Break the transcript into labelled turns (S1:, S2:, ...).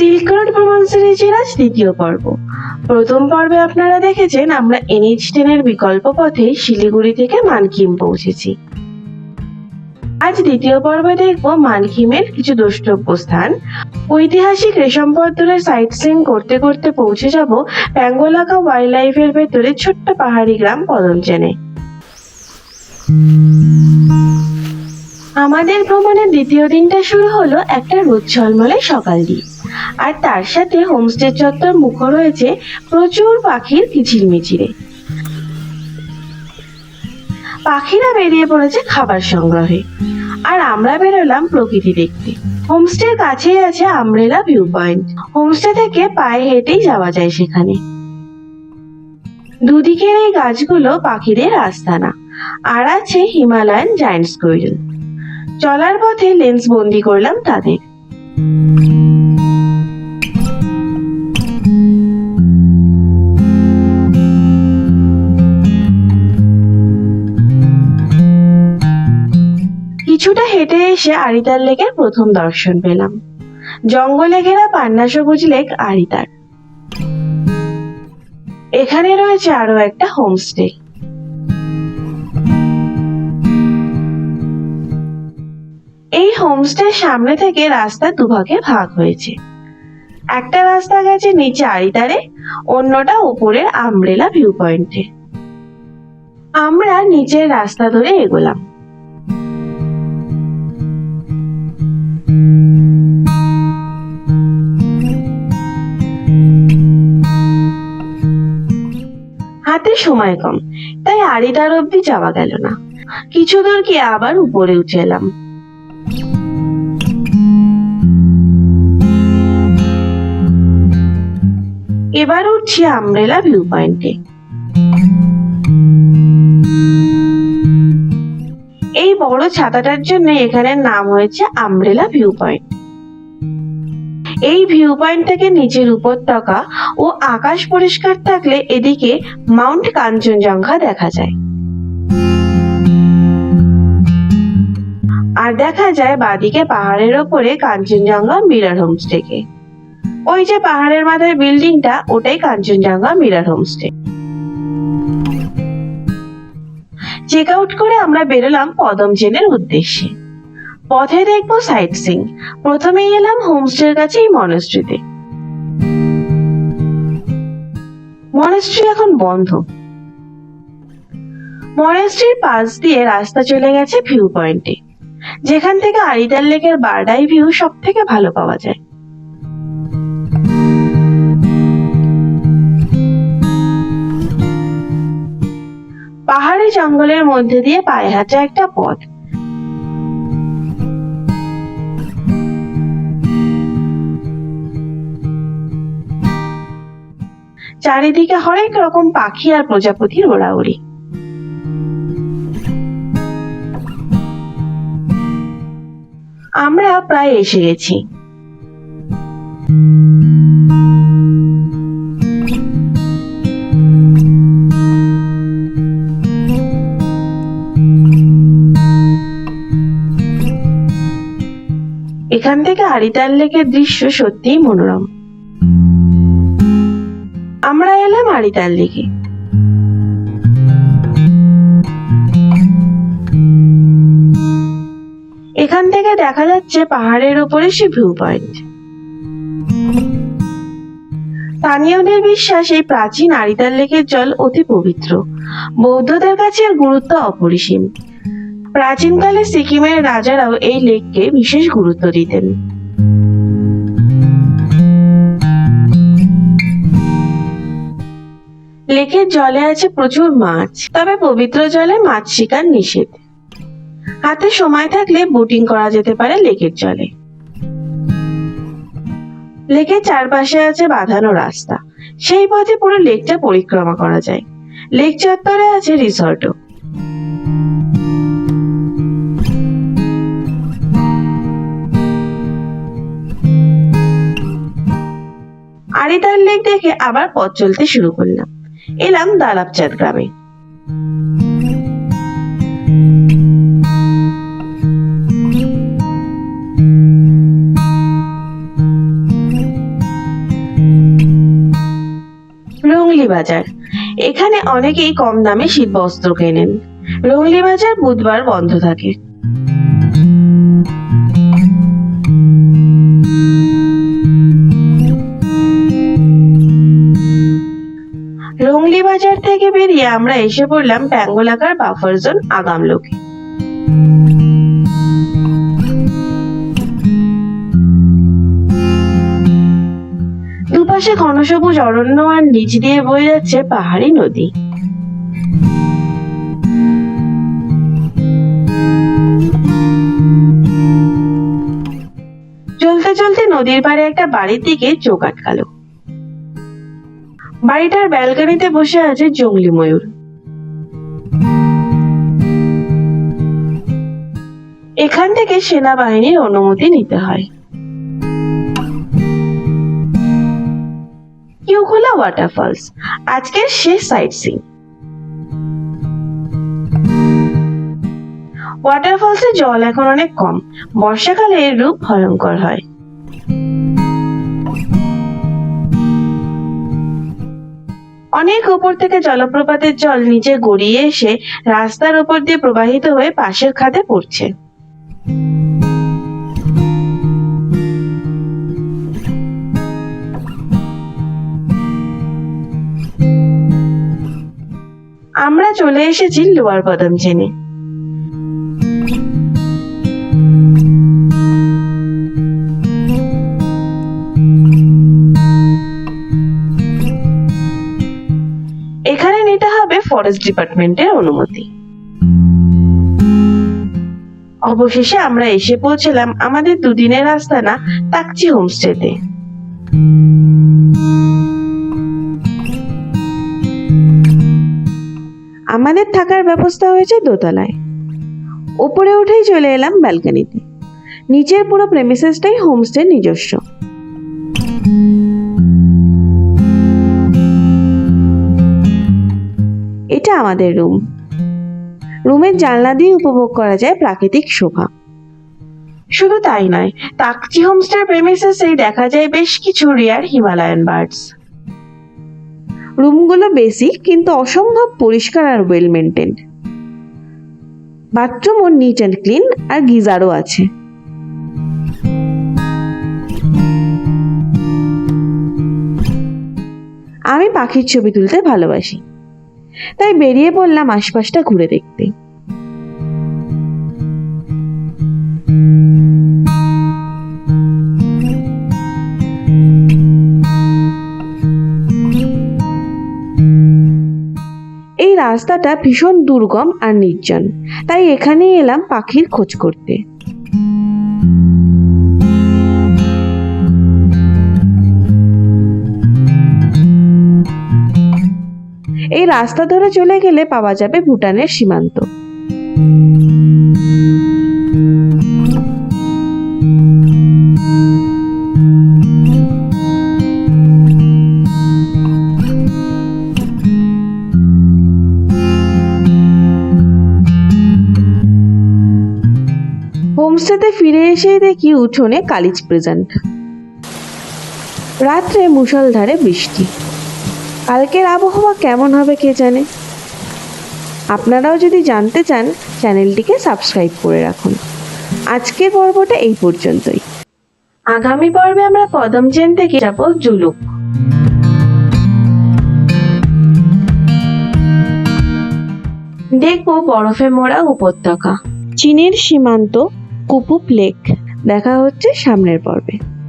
S1: Silk road ভ্রমণ সিরিজের আজ দ্বিতীয় পর্ব। প্রথম পর্বে আপনারা দেখেছেন আমরা NH10 এর বিকল্প পথে শিলিগুড়ি থেকে মানকিম পৌঁছেছি। আজ দ্বিতীয় পর্বে দেখব মানকিমের কিছু দ্রষ্টব্য স্থান। ঐতিহাসিক রেশমপত্তরের সাইট সিইং করতে করতে পৌঁছে যাব প্যাঙ্গোলাকা ওয়াইল্ড লাইফের ভেতরে ছোট্ট পাহাড়ি গ্রাম পদমচেনে। আমাদের ভ্রমণের দ্বিতীয় দিনটা শুরু হলো একটা রোদ ঝলমলে সকাল দিয়ে, আর তার সাথে হোমস্টে চত্বর মুখর হয়েছে প্রচুর পাখির কিচিরমিচিরে। পাখিরা বেরিয়ে পড়েছে খাবার সংগ্রহে, আর আমরা বেরোলাম প্রকৃতি দেখতে। হোমস্টের কাছেই আছে আমব্রেলা ভিউ পয়েন্ট। হোমস্টে থেকে পায়ে হেঁটেই যাওয়া যায় সেখানে। দুদিকের এই গাছগুলো পাখিদের আস্তানা, আর আছে হিমালয়ান জায়ান্ট স্কুইরেল। চলার পথে লেন্স বন্দি করলাম তাদের। কিছুটা হেঁটে এসে আরিতার লেকের প্রথম দর্শন পেলাম। জঙ্গলে ঘেরা পান্না সবুজ লেক আরিতার। এখানে রয়েছে আরো একটা হোমস্টে। এই হোমস্টের সামনে থেকে রাস্তা দুভাগে ভাগ হয়েছে। একটা রাস্তা গেছে নিচে আরিতারে, অন্যটা উপরের আমব্রেলা ভিউ পয়েন্টে। আমরা নিচের রাস্তা ধরে এগোলাম। হাতে সময় কম, তাই আরিতার অব্দি যাওয়া গেল না। কিছু দূর গিয়ে আবার উপরে উঠে এলাম। এবার উঠছি আমব্রেলা ভিউ পয়েন্টে। এই বড় ছাতাটার জন্য এখানের নাম হয়েছে আমব্রেলা ভিউ পয়েন্ট। এই ভিউ পয়েন্ট থেকে নিচের উপত্যকা ও আকাশ পরিষ্কার থাকলে এদিকে মাউন্ট কাঞ্চনজঙ্ঘা দেখা যায়। আর দেখা যায় বাদিকে পাহাড়ের ওপরে কাঞ্চনজঙ্ঘা মিরর হোমস্টেকে। ওই যে পাহাড়ের মাথায় বিল্ডিংটা, ওটাই Kanchenjunga mirror homestay. Check out করে আমরা বেরোলাম পদমচেনের উদ্দেশ্যে। পথে দেখবো সাইট সিইং। প্রথমেই এলাম হোমস্টের কাছে এই মনাস্ট্রিতে। মনাস্ট্রি এখন বন্ধ। মনাস্ট্রির পাশ দিয়ে রাস্তা চলে গেছে ভিউ পয়েন্টে, যেখান থেকে আরিতার লেকের বার্ড আই ভিউ সব থেকে ভালো পাওয়া যায়। পাহাড়ি জঙ্গলের মধ্যে দিয়ে পায়ে হাঁটা একটা পথ। চারিদিকে হরেক রকম পাখি আর প্রজাপতির ওড়াউড়ি। আমরা প্রায় এসে গেছি। এখান থেকে আরিতার লেকের দৃশ্য সত্যিই মনোরম। আমরা এলাম আরিতার লেকে। এখান থেকে দেখা যাচ্ছে পাহাড়ের ওপরে সে ভিউ পয়েন্ট। স্থানীয়দের বিশ্বাস এই প্রাচীন আরিতার লেকের জল অতি পবিত্র। বৌদ্ধদের কাছে এর গুরুত্ব অপরিসীম। প্রাচীনকালে সিকিমের রাজারাও এই লেককে বিশেষ গুরুত্ব দিতেন। লেকের জলে আছে প্রচুর মাছ, তবে পবিত্র জলে মাছ শিকার নিষেধ। হাতে সময় থাকলে বোটিং করা যেতে পারে লেকের জলে। লেকের চারপাশে আছে বাঁধানো রাস্তা, সেই পথে পুরো লেকটা পরিক্রমা করা যায়। লেক চত্বরে আছে রিসর্টও। আরিতার লেক দেখে আবার পথ চলতে শুরু করলাম। এলাম দালাপচাঁদ গ্রামে। রুংলি বাজার। এখানে অনেকেই কম দামে শীত বস্ত্র কেনেন। রুংলি বাজার বুধবার বন্ধ থাকে। রুংলি বাজার থেকে বেরিয়ে আমরা এসে পড়লাম প্যাঙ্গোলাকার বাফার জোন আগামলোকে। দুপাশে ঘন সবুজ অরণ্য আর নিচ দিয়ে বয়ে যাচ্ছে পাহাড়ি নদী। চলতে চলতে নদীর পাড়ে একটা বাড়ির দিকে চোখ আটকালো। বাড়িটার ব্যালকনিতে বসে আছে জংলি ময়ূর। এখান থেকে সেনাবাহিনীর অনুমতি নিতে হয়। কিউখোলা ওয়াটারফলস আজকের শেষ সাইট সিন। ওয়াটারফলসে জল এখন অনেক কম, বর্ষাকালে এর রূপ ভয়ঙ্কর হয়। অনেক উপর থেকে জলপ্রপাতের জল নিচে গড়িয়ে এসে রাস্তার উপর দিয়ে প্রবাহিত হয়ে পাশের খাদে পড়ছে। আমরা চলে এসেছি লোয়ার পদমচেনে। এখানে নিতে হবে ফরেস্ট ডিপার্টমেন্টের অনুমতি। অবশেষে আমরা এসে পৌঁছলাম আমাদের দুদিনের আস্তানা তাকচি হোমস্টেতে। আমাদের থাকার ব্যবস্থা হয়েছে দোতলায়। উপরে উঠেই চলে এলাম ব্যালকনিতে। নিচের পুরো প্রেমিসেসটাই হোমস্টের নিজস্ব। এটা আমাদের রুম। রুমের জানলা দিয়ে উপভোগ করা যায় প্রাকৃতিক শোভা। শুধু তাই নয়, তাকচি হোমস্টের প্রেমিসেসেই দেখা যায় বেশ কিছু রেয়ার হিমালয়ান বার্ডস। রুমগুলো বেসিক কিন্তু অসম্ভব পরিষ্কার আর ওয়েল মেনটেন্ড। বাথরুমও নিট অ্যান্ড ক্লিন আর গিজারও আছে। আমি পাখির ছবি তুলতে ভালোবাসি, তাই বেরিয়ে পড়লাম আশপাশটা ঘুরে দেখতে। এই রাস্তাটা ভীষণ দুর্গম আর নির্জন, তাই এখানেই এলাম পাখির খোঁজ করতে। এই রাস্তা ধরে চলে গেলে পাওয়া যাবে ভুটানের সীমান্ত। হোমস্টেতে ফিরে এসেই দেখি উঠোনে কালিজ প্রেজেন্ট। রাত্রে মুষলধারে বৃষ্টি। কালকের আবহাওয়া কেমন হবে কে জানে। আপনারাও যদি জানতে চান চ্যানেলটিকে সাবস্ক্রাইব করে রাখুন। আজকের পর্বটা এই পর্যন্তই। আগামী পর্বে আমরা পদমচেন থেকে যাব জুলুক। দেখব বরফে মোড়া উপত্যকা, চীনের সীমান্ত কুপুপ লেক। দেখা হচ্ছে সামনের পর্বে।